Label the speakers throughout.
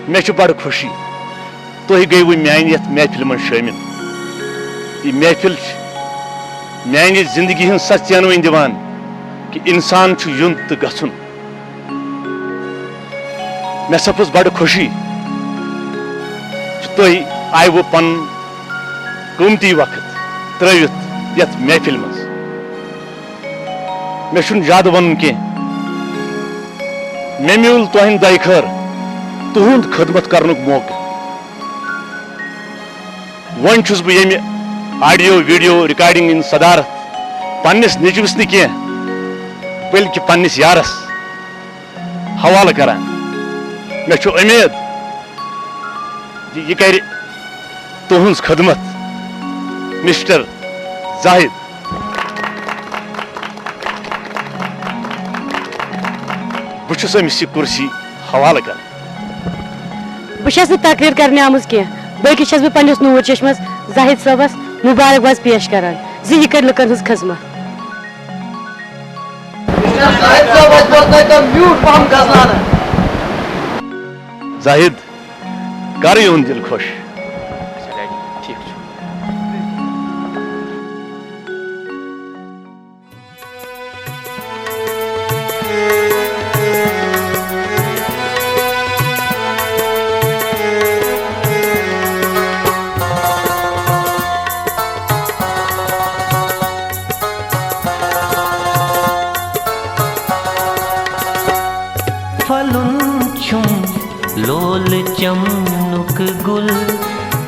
Speaker 1: मे बड़ खुशी तुह गई मान यथ महफिल मन शामिल। यह महफिल मान जिंदगी हज सच चैनवन दिवान कि इंसान युन तो गुन। मे सपज बड़ खुशी तुह आय वो पन कीमती वक्त त्रित यथ महफिल मज। मे ज्यादा वन कह मे मूल तुहद दय खर तुहद खदमत करनुक मौका। वन छुस बह ये ऑडियो वीडियो रिकॉर्डिंग इन सदारत पन्निस निचवस न कह बल्कि पन्निस यारस हवाला करान। मे उम्मीद यह कर तुहंज खदमत मिस्टर जाहिद। बुछुस अमिस यह कुर्सी हवाला कर।
Speaker 2: बस तकरीर करने आमुज कह बल्कि बह पन्निस नूर चश्मस जाहिद सबस मुबारकबाद पेश करान जी कर लुकन हज खदमत।
Speaker 1: जाहिद कर यून दिल खुश।
Speaker 3: लोल चमनुक गुल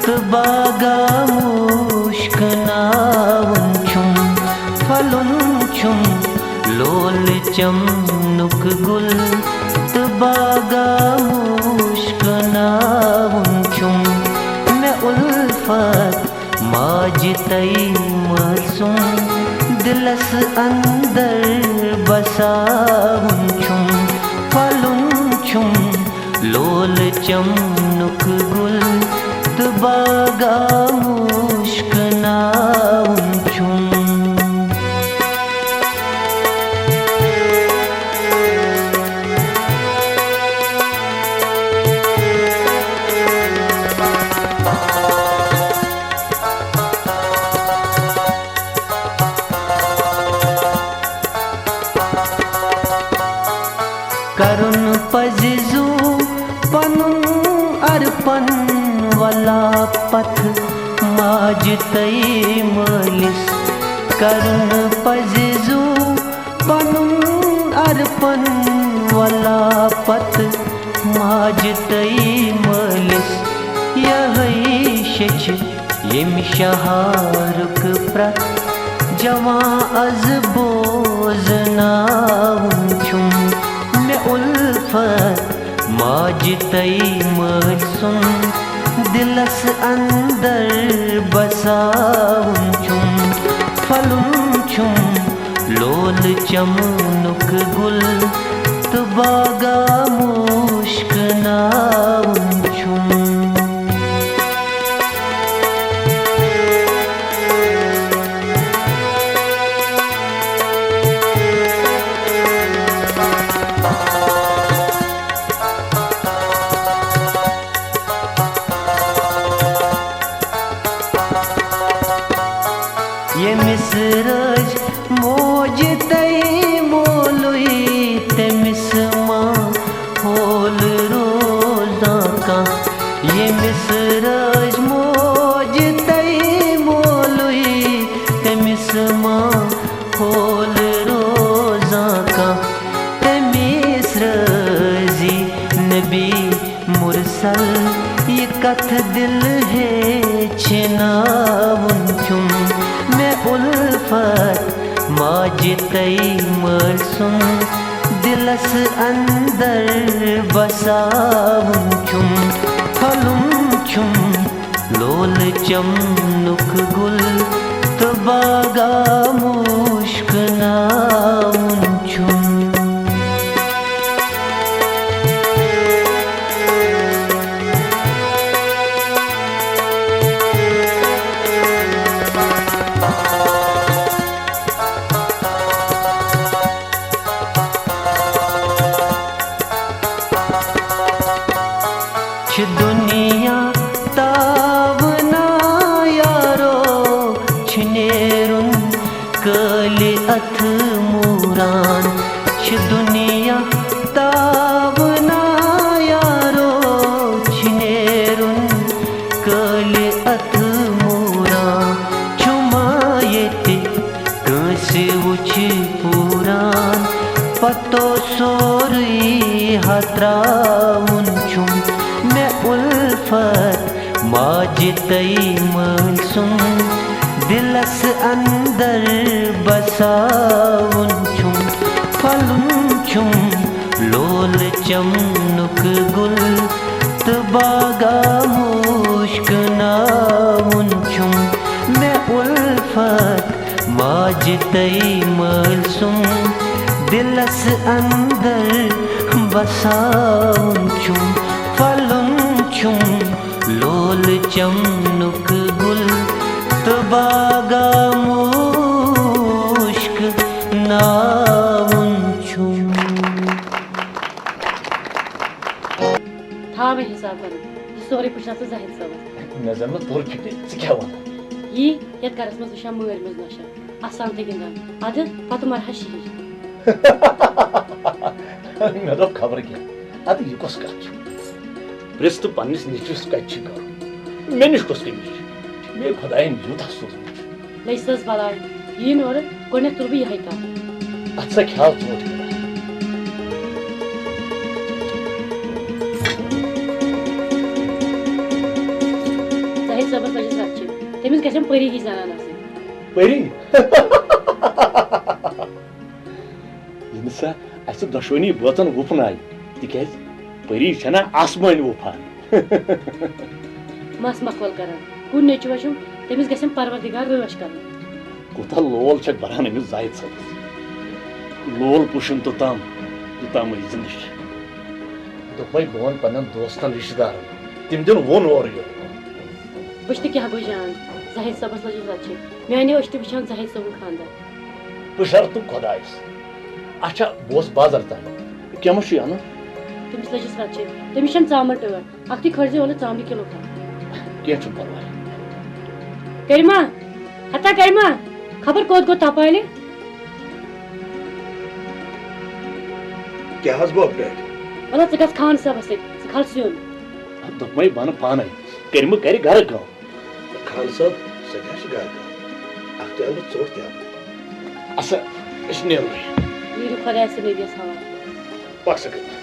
Speaker 3: तो बागा मुश्क नावन छुम फलुन छुम लोल चमनुक गुल तो बागा मुश्क नावन छुम मैं उल्फत माज तई मरसुम दिलस अंदर बसावन छुम फलुन छुम लोल चमनुक गुल तो बागा मुश्क नावन छुम। करुण पजिजू पनुन अर्पण वाला पथ माज तई मलिस करुण पजिजू पनुन अर्पण वाला पथ माज तई मलिस यही शच यम शहारुक प्रत जवां अज बोजनावन छुम मैं उल्फत माज तई मरसुम दिलस अंदर बसावन छुम फलुन छुम लोल चमनुक गुल तो बागा मुश्क नावन छुम। ये मिसरज मोज तई मोलुई ते मिसमा होल रोजा का ये मिसरज मोज तई मोलुई ते मिसमा होल रोजा का ते मिसरजी नबी मुरसल ये कथ दिल है छिनावन छुम मैं उल्फत माज तई मरसुम दिलस अंदर बसावन छुम फलुम छुम लोल चमनुक गुल तो बागा मुश्क नावन छुम। छ दुनिया तावना यारो छ नेरुन कलि अथ मूरान छ दुनिया तावना यारो छ नेरुन कलि अथ मूरान छुमा येते कंसे उछ पुरान पतो सोरी हत्राउन छुम मैं उल्फत माजितई मलसुम दिलस अंदर बसाउन छुम फलुन छुम लोल चमनुक गुल तबागा मुश्क नाउन छुम मैं उल्फत माजितई मलसुम दिलस अंदर बसाउन छुम फलुन छुम लोल चमनुक गुल तबागा मुश्क नाउन छुम।
Speaker 2: था मैं हिसाब कर सोरे पुछा तो जाहिद सब
Speaker 1: मे जन तोर फिक्र क्या वन
Speaker 2: यी यत करस मज वशा मर मज नशा आसान ते गिंदान अद पत मर हशी
Speaker 1: मे दोप खबर क्या अद यह कस कत प्रिस तो पन्निस निचुस कत कर मे निश कस कमिश मे खुदायन यूत सोचमुत
Speaker 2: लैसस बलाय यी नोर गोने तुरबी यही का
Speaker 1: अच्छा ख्याल सोच
Speaker 2: जाहिद सब सज सच तमिस गछम परी की जाना से
Speaker 1: परी इनसा ऐसे दशवनी बोतन वुफनाय तिकेज परी छना आसमान वुफान
Speaker 2: मस मखवल करन कुन नेचु वशम तमिस गछम परवरदिगार रोश करन
Speaker 1: कोता लोल छक बरान अमिस जाहिद सब लोल पुशन तो ताम रिजनिश दोपै बोन पनन दोस्तन रिश्तेदार तिम दिन वोन और यो
Speaker 2: बश्त क्या गो जान जाहिद सब सज सच मैंने अष्ट बिछान जाहिद सब खानदार
Speaker 1: पुशर तु खुदायस अच्छा बोस बाजार ता क्या मश याना
Speaker 2: तमिस लज सच तमिस छन चामर टवर अक्ति खर्जे वाला चामड़ी किलो था
Speaker 1: क्या छु परवाय
Speaker 2: करिमा हता करिमा खबर कोद को तापायले
Speaker 4: क्या हस बो अपडेट
Speaker 2: वाला तगस खान सब से खाल सुन
Speaker 1: तो मैं बन पाने करिम करि घर का
Speaker 4: खान साहब सगळ्या शिगार आखते अब चोट त्या
Speaker 1: असा इसने
Speaker 2: वीरु खदा से ले दिया सवाल
Speaker 1: पक्ष कर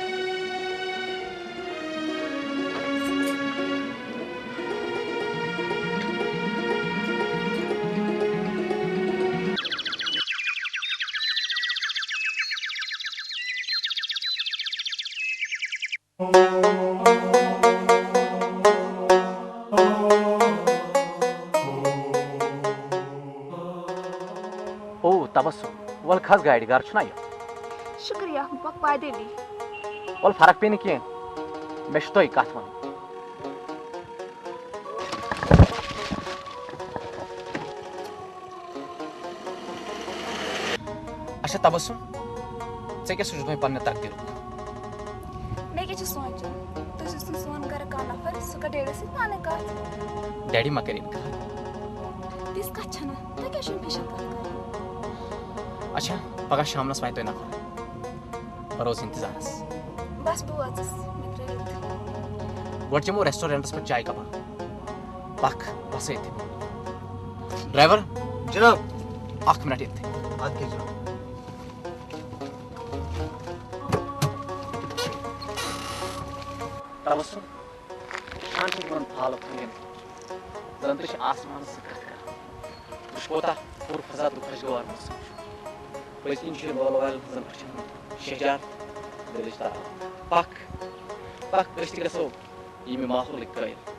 Speaker 5: ओ तबस्सुम वल खस गाड़ी गार छुना यो
Speaker 6: शुक्रिया बक पायदेली
Speaker 5: वल फरक पे नहीं किए मैं तो ही कथ वन अच्छा तबस्सुम से क्या सोच मैं पन्ने तक दिल
Speaker 6: मैं क्या सोच तो जिस सोन कर का नफर सुका डेढ़ से पाने का
Speaker 5: डैडी मकरिन का
Speaker 6: दिस का अच्छा ना तो क्या शुन फिशन का
Speaker 5: अच्छा पगा शाम नस तो नफर रोज इंतजार
Speaker 6: बस बुआस मित्र
Speaker 5: गोट चमो रेस्टोरेंट्स पर चाय कपा पक बस थे ड्राइवर
Speaker 4: जनाब
Speaker 5: अख मिनट इतने
Speaker 4: बात कीजिए
Speaker 5: तबस्सुम शांति मन फाल फंगन जंतश आसमान से कथ कोता पूर फजा तो खुशगवार मौसम पजिन छ बोलवाल जन शहजार दिलस्ता पक पक गसो यम माहौल कयल